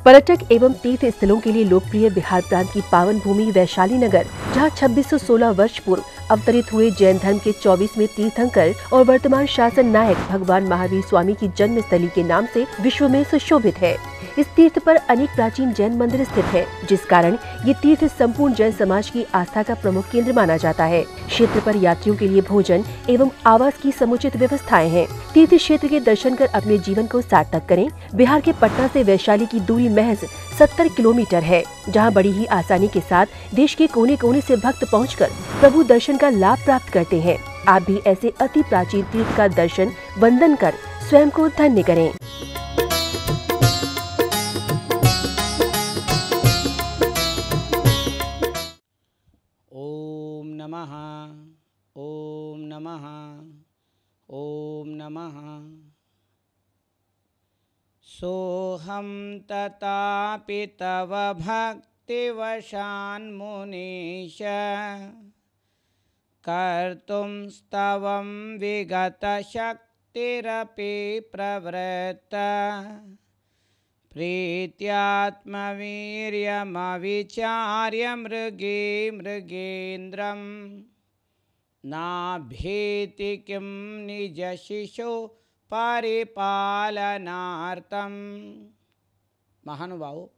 पर्यटक एवं तीर्थ स्थलों के लिए लोकप्रिय बिहार प्रांत की पावन भूमि वैशाली नगर, जहां 2616 वर्ष पूर्व अवतरित हुए जैन धर्म के 24वें तीर्थंकर और वर्तमान शासन नायक भगवान महावीर स्वामी की जन्मस्थली के नाम से विश्व में सुशोभित है। इस तीर्थ पर अनेक प्राचीन जैन मंदिर स्थित है, जिस कारण ये तीर्थ संपूर्ण जैन समाज की आस्था का प्रमुख केंद्र माना जाता है। क्षेत्र पर यात्रियों के लिए भोजन एवं आवास की समुचित व्यवस्थाएं हैं। तीर्थ क्षेत्र के दर्शन कर अपने जीवन को सार्थक करें। बिहार के पटना से वैशाली की दूरी महज 70 किलोमीटर है, जहां बड़ी ही आसानी के साथ देश के कोने कोने से भक्त पहुंचकर प्रभु दर्शन का लाभ प्राप्त करते हैं। आप भी ऐसे अति प्राचीन तीर्थ का दर्शन वंदन कर स्वयं को धन्य करें। ओम नमः, ओम नमः, ओम नमः। सोहम ततापि तव भक्तिवशान् मुनीश, कर्तुं स्तवं विगत शक्तिरपि प्रवृत्ता, प्रीत्यात्मवीर्यमविचार्य मृगे मृगेन्द्रं, नाभेति किं निजशिशो परिपालनार्थम। महानुभाव,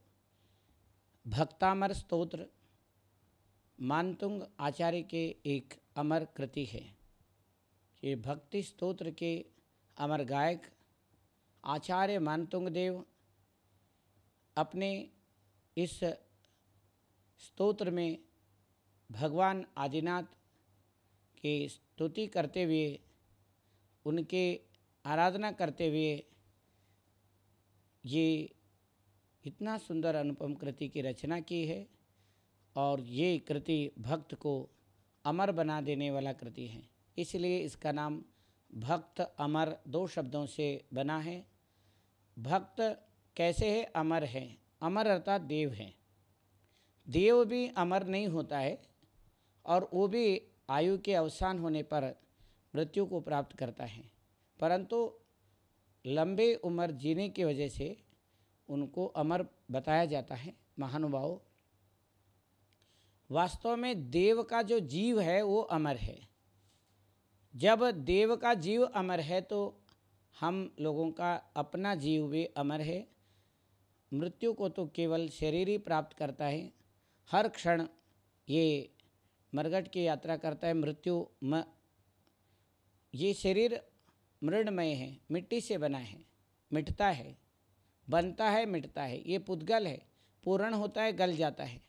भक्तामर स्तोत्र मानतुंग आचार्य के एक अमर कृति है। ये भक्ति स्तोत्र के अमर गायक आचार्य मानतुंग देव अपने इस स्तोत्र में भगवान आदिनाथ की स्तुति करते हुए, उनके आराधना करते हुए ये इतना सुंदर अनुपम कृति की रचना की है। और ये कृति भक्त को अमर बना देने वाला कृति है, इसलिए इसका नाम भक्त अमर दो शब्दों से बना है। भक्त कैसे है? अमर है। अमर अर्थात देव है। देव भी अमर नहीं होता है और वो भी आयु के अवसान होने पर मृत्यु को प्राप्त करता है, परंतु लंबे उम्र जीने की वजह से उनको अमर बताया जाता है। महानुभाव, वास्तव में देव का जो जीव है वो अमर है। जब देव का जीव अमर है तो हम लोगों का अपना जीव भी अमर है। मृत्यु को तो केवल शरीर ही प्राप्त करता है। हर क्षण ये मरघट की यात्रा करता है। ये शरीर मृणमय है, मिट्टी से बना है, मिटता है, बनता है, मिटता है। ये पुद्गल है, पूर्ण होता है, गल जाता है।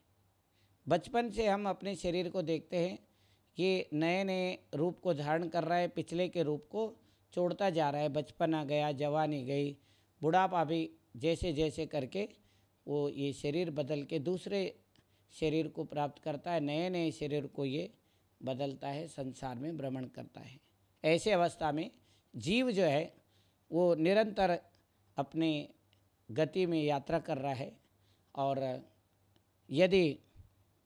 बचपन से हम अपने शरीर को देखते हैं, ये नए नए रूप को धारण कर रहा है, पिछले के रूप को छोड़ता जा रहा है। बचपना गया, जवानी गई, बुढ़ापा भी, जैसे जैसे करके वो ये शरीर बदल के दूसरे शरीर को प्राप्त करता है। नए नए शरीर को ये बदलता है, संसार में भ्रमण करता है। ऐसे अवस्था में जीव जो है वो निरंतर अपने गति में यात्रा कर रहा है। और यदि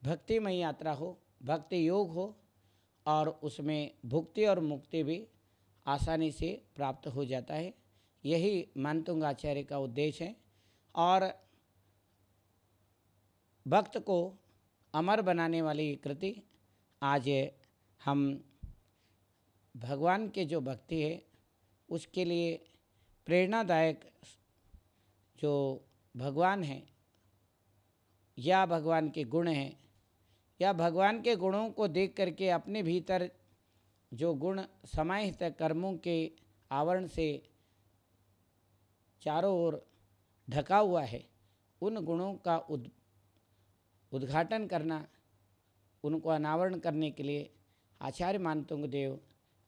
भक्तिमय यात्रा हो, भक्ति योग हो, और उसमें भुक्ति और मुक्ति भी आसानी से प्राप्त हो जाता है। यही मानतुंग आचार्य का उद्देश्य है। और भक्त को अमर बनाने वाली कृति आज हम भगवान के जो भक्ति है उसके लिए प्रेरणादायक जो भगवान हैं या भगवान के गुण हैं या भगवान के गुणों को देख करके अपने भीतर जो गुण समाहित कर्मों के आवरण से चारों ओर ढका हुआ है, उन गुणों का उद्घाटन करना, उनको अनावरण करने के लिए आचार्य मानतुंग देव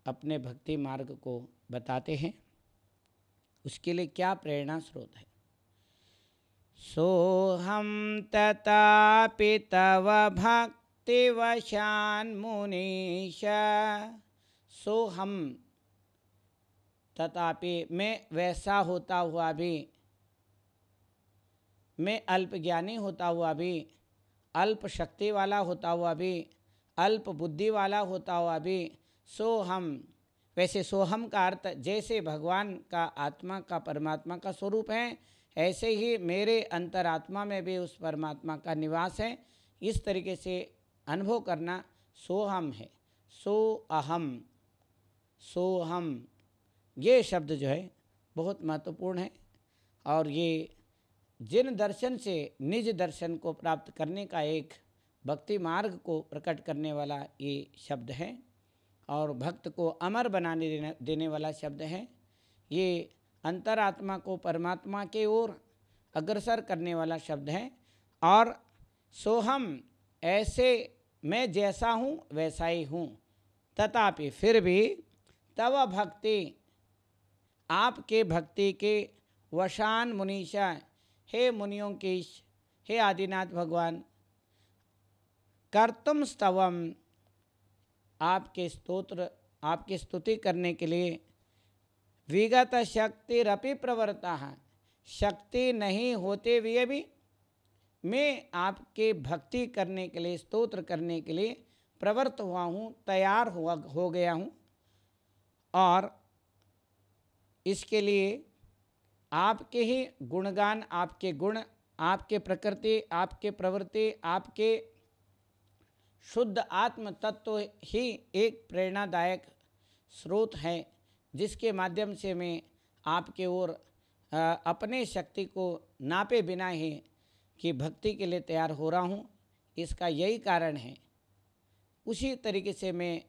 अपने भक्ति मार्ग को बताते हैं। उसके लिए क्या प्रेरणा स्रोत है? सोहम ततापि तव भक्तिवशान् मुनीश। सोहम तथापि, मैं वैसा होता हुआ भी, मैं अल्प ज्ञानी होता हुआ भी, अल्प शक्ति वाला होता हुआ भी, अल्प बुद्धि वाला होता हुआ भी, सोहम, वैसे सोहम का अर्थ जैसे भगवान का आत्मा का परमात्मा का स्वरूप है, ऐसे ही मेरे अंतरात्मा में भी उस परमात्मा का निवास है। इस तरीके से अनुभव करना सोहम है। सो अहम, सोहम, ये शब्द जो है बहुत महत्वपूर्ण है। और ये जिन दर्शन से निज दर्शन को प्राप्त करने का एक भक्ति मार्ग को प्रकट करने वाला ये शब्द है और भक्त को अमर बनाने देने वाला शब्द है। ये अंतरात्मा को परमात्मा के ओर अग्रसर करने वाला शब्द है। और सोहम, ऐसे मैं जैसा हूँ वैसा ही हूँ, तथापि फिर भी तव भक्ति, आपके भक्ति के वशान मुनीषा, हे मुनियों के ईश, हे आदिनाथ भगवान, कर्तुम स्तवम, आपके स्तोत्र, आपकी स्तुति करने के लिए विगत शक्तिरपि प्रवृत्ता, शक्ति नहीं होते हुए भी मैं आपके भक्ति करने के लिए, स्तोत्र करने के लिए प्रवृत्त हुआ हूँ, तैयार हो गया हूँ। और इसके लिए आपके ही गुणगान, आपके गुण, आपके प्रकृति, आपके प्रवृत्ति, आपके शुद्ध आत्म तत्व ही एक प्रेरणादायक स्रोत है, जिसके माध्यम से मैं आपके ओर अपने शक्ति को नापे बिना ही कि भक्ति के लिए तैयार हो रहा हूँ। इसका यही कारण है। उसी तरीके से मैं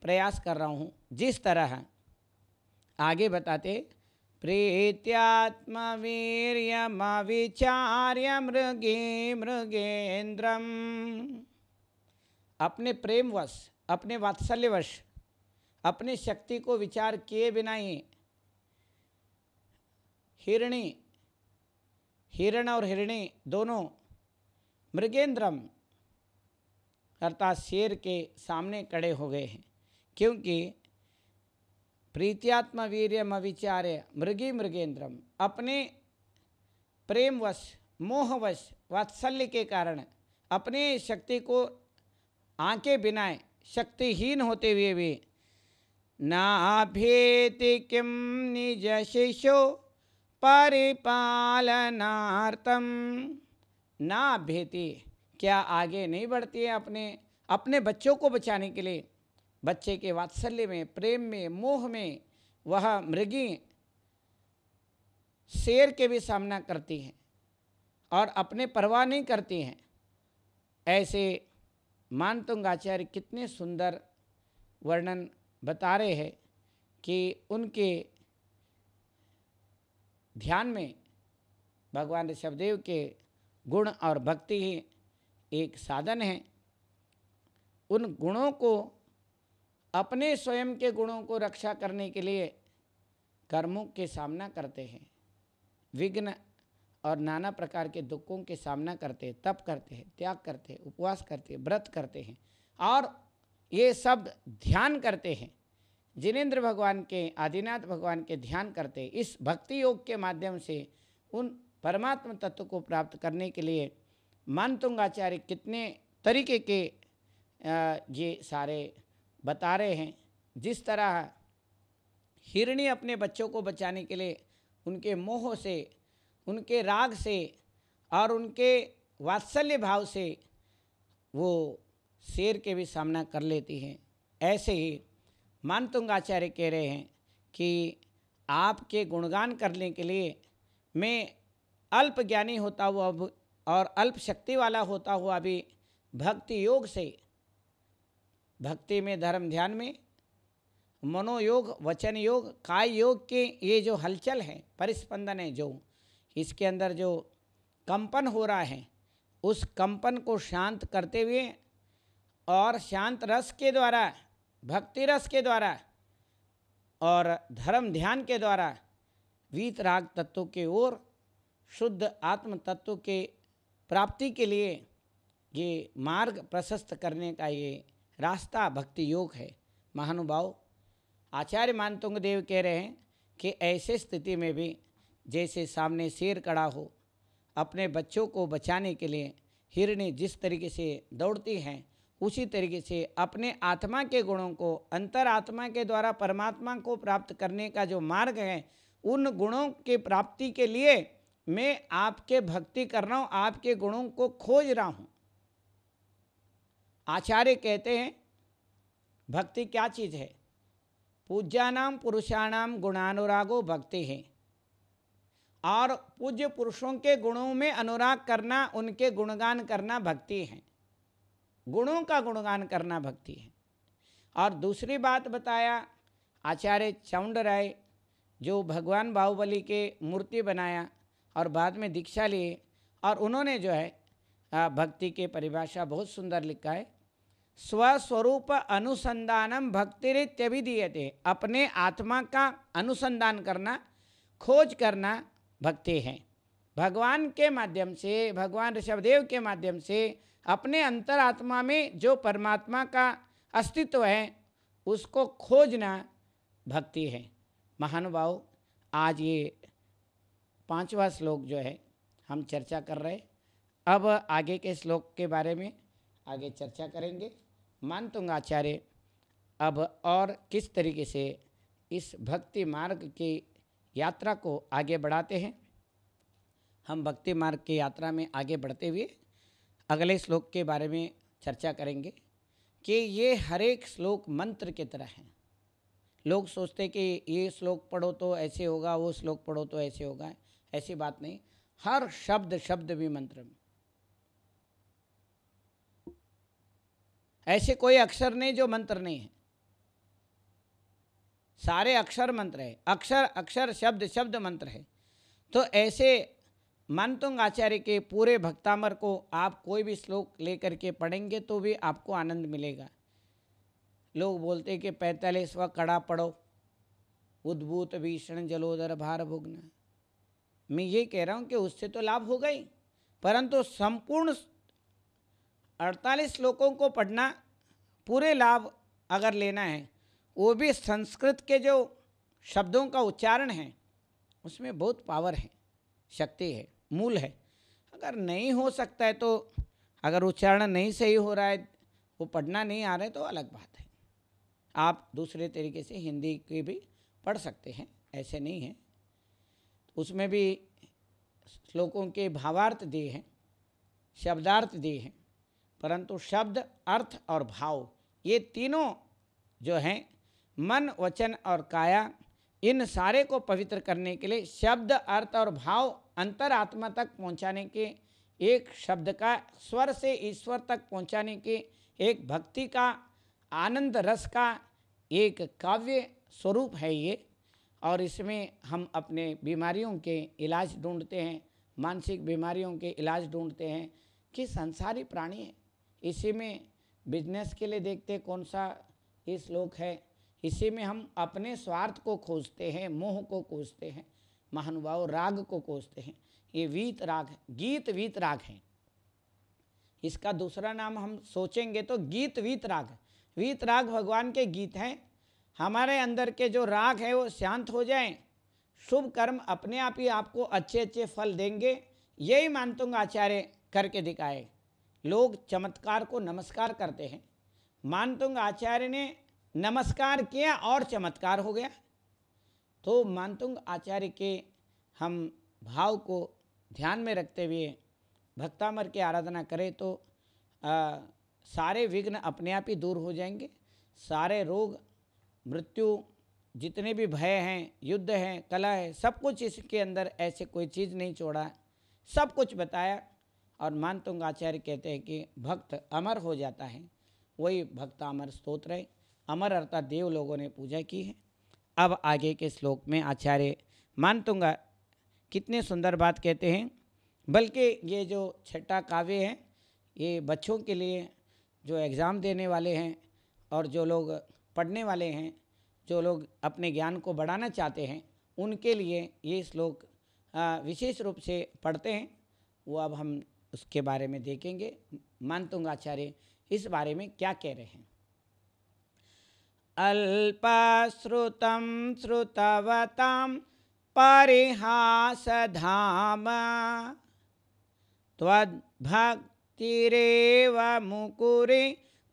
प्रयास कर रहा हूँ, जिस तरह आगे बताते, प्रीत्यात्मवीर्यमविचार्य मृगे मृगेन्द्रम, अपने प्रेमवश, अपने वात्सल्यवश, अपने शक्ति को विचार किए बिना ही हिरण और हिरणी दोनों मृगेंद्रम अर्थात शेर के सामने खड़े हो गए हैं। क्योंकि प्रीत्यात्म वीर्यम अविचार्य मृगी मृगेंद्रम, अपने प्रेमवश, मोहवश, वात्सल्य के कारण अपने शक्ति को आंके बिना शक्तिहीन होते हुए भी नाभेति किम निज शिशो परिपालनार्थम, नाभेति, क्या आगे नहीं बढ़ती है अपने बच्चों को बचाने के लिए। बच्चे के वात्सल्य में, प्रेम में, मोह में वह मृगी शेर के भी सामना करती हैं और अपने परवाह नहीं करती हैं। ऐसे मानतुंग आचार्य कितने सुंदर वर्णन बता रहे हैं कि उनके ध्यान में भगवान ऋषभदेव के गुण और भक्ति ही एक साधन है। उन गुणों को, अपने स्वयं के गुणों को रक्षा करने के लिए कर्मों के सामना करते हैं, विघ्न और नाना प्रकार के दुखों के सामना करते हैं, तप करते हैं, त्याग करते हैं, उपवास करते हैं, व्रत करते हैं और ये सब ध्यान करते हैं। जिनेंद्र भगवान के, आदिनाथ भगवान के ध्यान करते हैं। इस भक्ति योग के माध्यम से उन परमात्मा तत्व को प्राप्त करने के लिए मानतुंग आचार्य कितने तरीके के ये सारे बता रहे हैं। जिस तरह हिरणी अपने बच्चों को बचाने के लिए उनके मोह से, उनके राग से और उनके वात्सल्य भाव से वो शेर के भी सामना कर लेती हैं, ऐसे ही मानतुंग आचार्य कह रहे हैं कि आपके गुणगान करने के लिए मैं अल्प ज्ञानी होता हुआ और अल्प शक्ति वाला होता हुआ भी भक्ति योग से, भक्ति में, धर्म ध्यान में, मनोयोग, वचन योग, काय योग के ये जो हलचल है, परिस्पंदन है, जो इसके अंदर जो कंपन हो रहा है, उस कंपन को शांत करते हुए और शांत रस के द्वारा, भक्ति रस के द्वारा और धर्म ध्यान के द्वारा वीतराग तत्वों के ओर शुद्ध आत्म तत्व के प्राप्ति के लिए ये मार्ग प्रशस्त करने का ये रास्ता भक्ति योग है। महानुभाव, आचार्य मानतुंग देव कह रहे हैं कि ऐसे स्थिति में भी जैसे सामने शेर खड़ा हो, अपने बच्चों को बचाने के लिए हिरणी जिस तरीके से दौड़ती हैं, उसी तरीके से अपने आत्मा के गुणों को अंतरात्मा के द्वारा परमात्मा को प्राप्त करने का जो मार्ग है, उन गुणों के प्राप्ति के लिए मैं आपके भक्ति कर रहा हूँ, आपके गुणों को खोज रहा हूँ। आचार्य कहते हैं भक्ति क्या चीज़ है? पूज्यानाम पुरुषाणाम गुणानुरागो भक्ति है। और पूज्य पुरुषों के गुणों में अनुराग करना, उनके गुणगान करना भक्ति है। गुणों का गुणगान करना भक्ति है। और दूसरी बात बताया आचार्य चामुंडराय, जो भगवान बाहुबली के मूर्ति बनाया और बाद में दीक्षा लिए, और उन्होंने जो है भक्ति के परिभाषा बहुत सुंदर लिखा है। स्वस्वरूप अनुसंधानम भक्तिरित्यभिधीयते। अपने आत्मा का अनुसंधान करना, खोज करना भक्ति है। भगवान के माध्यम से, भगवान ऋषभदेव के माध्यम से अपने अंतरात्मा में जो परमात्मा का अस्तित्व है उसको खोजना भक्ति है। महानुभाव, आज ये 5वां श्लोक जो है हम चर्चा कर रहे हैं। अब आगे के श्लोक के बारे में आगे चर्चा करेंगे। मानतुंग आचार्य अब और किस तरीके से इस भक्ति मार्ग की यात्रा को आगे बढ़ाते हैं। हम भक्ति मार्ग की यात्रा में आगे बढ़ते हुए अगले श्लोक के बारे में चर्चा करेंगे कि ये हर एक श्लोक मंत्र की तरह है। लोग सोचते कि ये श्लोक पढ़ो तो ऐसे होगा, वो श्लोक पढ़ो तो ऐसे होगा। ऐसी बात नहीं, हर शब्द शब्द भी मंत्र में। ऐसे कोई अक्षर नहीं जो मंत्र नहीं है, सारे अक्षर मंत्र है। अक्षर अक्षर शब्द शब्द मंत्र है। तो ऐसे मानतुंग आचार्य के पूरे भक्तामर को आप कोई भी श्लोक लेकर के पढ़ेंगे तो भी आपको आनंद मिलेगा। लोग बोलते कि 45वां कड़ा पढ़ो, उद्भूत भीषण जलोदर भार भुग्न। मैं ये कह रहा हूँ कि उससे तो लाभ होगा ही, परंतु संपूर्ण 48 श्लोकों को पढ़ना, पूरे लाभ अगर लेना है, वो भी संस्कृत के जो शब्दों का उच्चारण है उसमें बहुत पावर है, शक्ति है, मूल है। अगर नहीं हो सकता है तो, अगर उच्चारण नहीं सही हो रहा है, वो पढ़ना नहीं आ रहा है तो अलग बात है। आप दूसरे तरीके से हिंदी की भी पढ़ सकते हैं, ऐसे नहीं है। उसमें भी श्लोकों के भावार्थ दिए हैं, शब्दार्थ दिए हैं, परंतु शब्द, अर्थ और भाव, ये तीनों जो हैं, मन वचन और काया, इन सारे को पवित्र करने के लिए शब्द, अर्थ और भाव अंतरात्मा तक पहुंचाने के, एक शब्द का स्वर से ईश्वर तक पहुंचाने के, एक भक्ति का आनंद रस का एक काव्य स्वरूप है ये। और इसमें हम अपने बीमारियों के इलाज ढूंढते हैं, मानसिक बीमारियों के इलाज ढूंढते हैं कि संसारी प्राणी है। इसी में बिजनेस के लिए देखते कौन सा ये श्लोक है, इसी में हम अपने स्वार्थ को खोजते हैं, मोह को खोजते हैं, महानुभाव राग को खोजते हैं। ये वीत राग है, गीत वीत राग है। इसका दूसरा नाम हम सोचेंगे तो गीत वीत राग है। वीत राग भगवान के गीत हैं। हमारे अंदर के जो राग है वो शांत हो जाएं, शुभ कर्म अपने आप ही आपको अच्छे अच्छे फल देंगे। यही मानतुंग आचार्य करके दिखाए। लोग चमत्कार को नमस्कार करते हैं, मानतुंग आचार्य ने नमस्कार किया और चमत्कार हो गया। तो मानतुंग आचार्य के हम भाव को ध्यान में रखते हुए भक्तामर की आराधना करें तो सारे विघ्न अपने आप ही दूर हो जाएंगे। सारे रोग, मृत्यु, जितने भी भय हैं, युद्ध हैं, कला है, सब कुछ इसके अंदर ऐसे कोई चीज़ नहीं छोड़ा, सब कुछ बताया। और मानतुंग आचार्य कहते हैं कि भक्त अमर हो जाता है, वही भक्त अमर स्तोत्र है। अमर अर्थात देव लोगों ने पूजा की है। अब आगे के श्लोक में आचार्य मानतुंगा कितने सुंदर बात कहते हैं। बल्कि ये जो छठा काव्य है ये बच्चों के लिए, जो एग्ज़ाम देने वाले हैं और जो लोग पढ़ने वाले हैं, जो लोग अपने ज्ञान को बढ़ाना चाहते हैं, उनके लिए ये श्लोक विशेष रूप से पढ़ते हैं। वो अब हम उसके बारे में देखेंगे मानतुंग आचार्य इस बारे में क्या कह रहे हैं। अल्पश्रुतं श्रुतवतां परिहासधाम त्वद्भक्तिरेव मुकुरे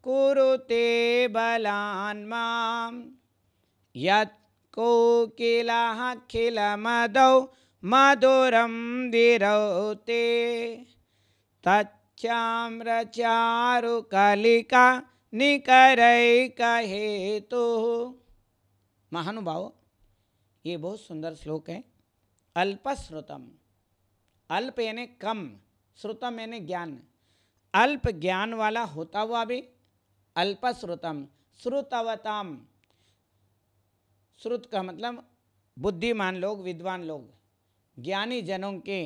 कुरुते बलान् मां यत् कोकिलः खिलमदौ मधुरम विरौते तच्चाम्रचारु कलिका निकरैक हेतु। महानुभाव, ये बहुत सुंदर श्लोक है। अल्पश्रुतम, अल्प यानी कम, श्रुतम यानी ज्ञान। अल्प ज्ञान वाला होता हुआ भी अल्पश्रुतम, श्रुतवताम, श्रुत का मतलब बुद्धिमान लोग, विद्वान लोग, ज्ञानी जनों के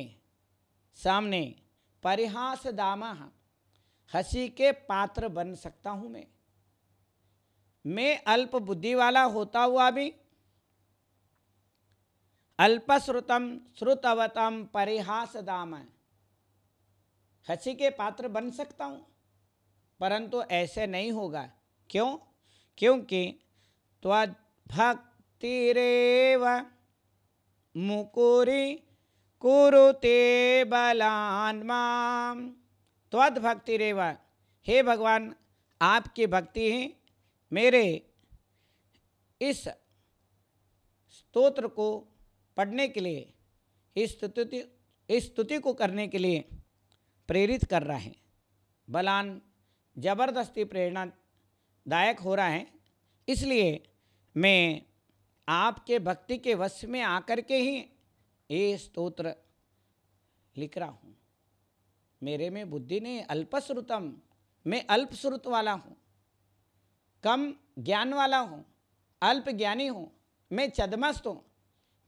सामने परिहास दामः, हंसी के पात्र बन सकता हूँ मैं अल्प बुद्धि वाला होता हुआ भी अल्पश्रुतम श्रुतवतम परिहास दाम, हंसी के पात्र बन सकता हूँ, परंतु ऐसे नहीं होगा। क्यों? क्योंकि त्वद्भक्तिरेव मुकुरी कुरुते बलान् माम्। त्वद्भक्तिरेव, हे भगवान आपकी भक्ति ही मेरे इस स्तोत्र को पढ़ने के लिए, इस स्तुति को करने के लिए प्रेरित कर रहा है। बलान जबरदस्ती प्रेरणादायक हो रहा है, इसलिए मैं आपके भक्ति के वश में आकर के ही ये स्तोत्र लिख रहा हूँ। मेरे में बुद्धि नहीं, अल्पश्रुतम, मैं अल्पश्रुत वाला हूँ, कम ज्ञान वाला हूँ, अल्प ज्ञानी हूँ, मैं छद्मस्त हूँ,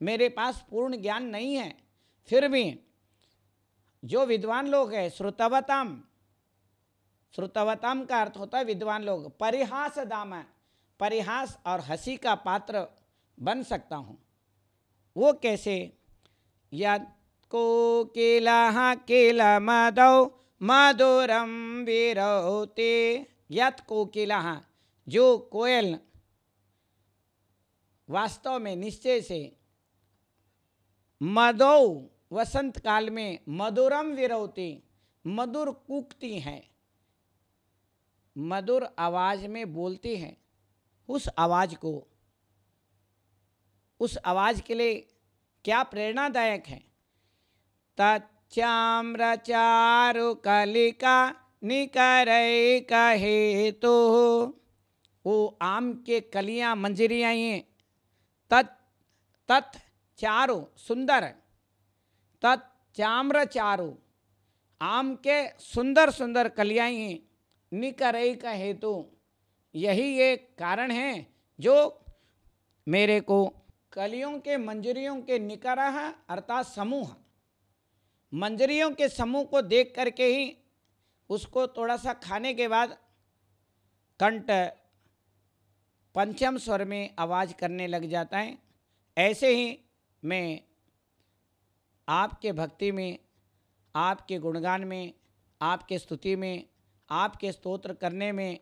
मेरे पास पूर्ण ज्ञान नहीं है। फिर भी जो विद्वान लोग हैं, श्रुतवताम, श्रुतवताम का अर्थ होता है विद्वान लोग, परिहास दाम, परिहास और हंसी का पात्र बन सकता हूँ। वो कैसे? यत् कोकिलः किलमदौ मधुरम विरौते। यत् कोकिलः, जो कोयल वास्तव में निश्चय से मदौ वसंत काल में मधुरम विरौती, मधुर कूकती हैं, मधुर आवाज में बोलती हैं, उस आवाज के लिए क्या प्रेरणादायक है। तच्चाम्रचारु कलिका निकरैक हेतु। वो आम के कलियां मंजरियां ये तत् चारु सुंदर, तच्चाम्रचारु आम के सुंदर सुंदर कलियां ही निकरैक हेतु, यही एक कारण है जो मेरे को कलियों के मंजरियों के निकरह अर्थात समूह, मंजरियों के समूह को देख करके ही उसको थोड़ा सा खाने के बाद कंठ पंचम स्वर में आवाज करने लग जाता है। ऐसे ही मैं आपके भक्ति में, आपके गुणगान में, आपके स्तुति में, आपके स्तोत्र करने में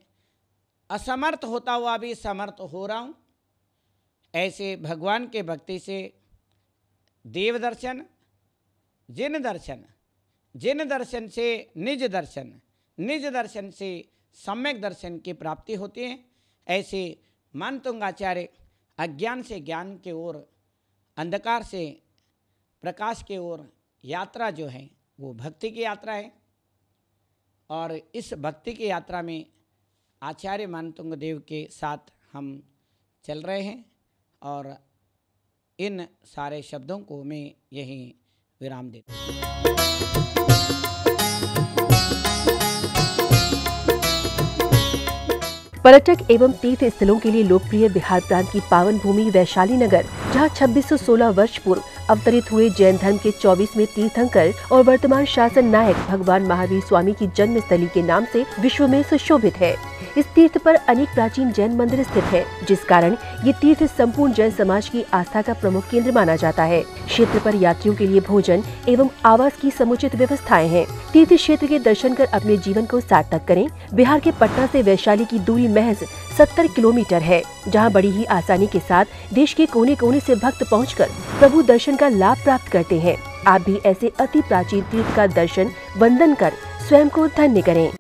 असमर्थ होता हुआ भी समर्थ हो रहा हूँ। ऐसे भगवान के भक्ति से देव दर्शन, जिन दर्शन, जिन दर्शन से निज दर्शन, निज दर्शन से सम्यक दर्शन की प्राप्ति होती है। ऐसे मानतुंगाचार्य अज्ञान से ज्ञान के ओर, अंधकार से प्रकाश के ओर यात्रा जो है वो भक्ति की यात्रा है। और इस भक्ति की यात्रा में आचार्य मानतुंग देव के साथ हम चल रहे हैं। और इन सारे शब्दों को मैं यहीं विराम देता हूँ। पर्यटक एवं तीर्थ स्थलों के लिए लोकप्रिय बिहार प्रांत की पावन भूमि वैशाली नगर, जहां 2616 वर्ष पूर्व अवतरित हुए जैन धर्म के 24वें तीर्थंकर और वर्तमान शासन नायक भगवान महावीर स्वामी की जन्मस्थली के नाम से विश्व में सुशोभित है। इस तीर्थ पर अनेक प्राचीन जैन मंदिर स्थित हैं, जिस कारण ये तीर्थ संपूर्ण जैन समाज की आस्था का प्रमुख केंद्र माना जाता है। क्षेत्र पर यात्रियों के लिए भोजन एवं आवास की समुचित व्यवस्थाएं हैं। तीर्थ क्षेत्र के दर्शन कर अपने जीवन को सार्थक करें। बिहार के पटना से वैशाली की दूरी महज 70 किलोमीटर है, जहां बड़ी ही आसानी के साथ देश के कोने कोने से भक्त पहुंचकर प्रभु दर्शन का लाभ प्राप्त करते हैं। आप भी ऐसे अति प्राचीन तीर्थ का दर्शन वंदन कर स्वयं को धन्य करें।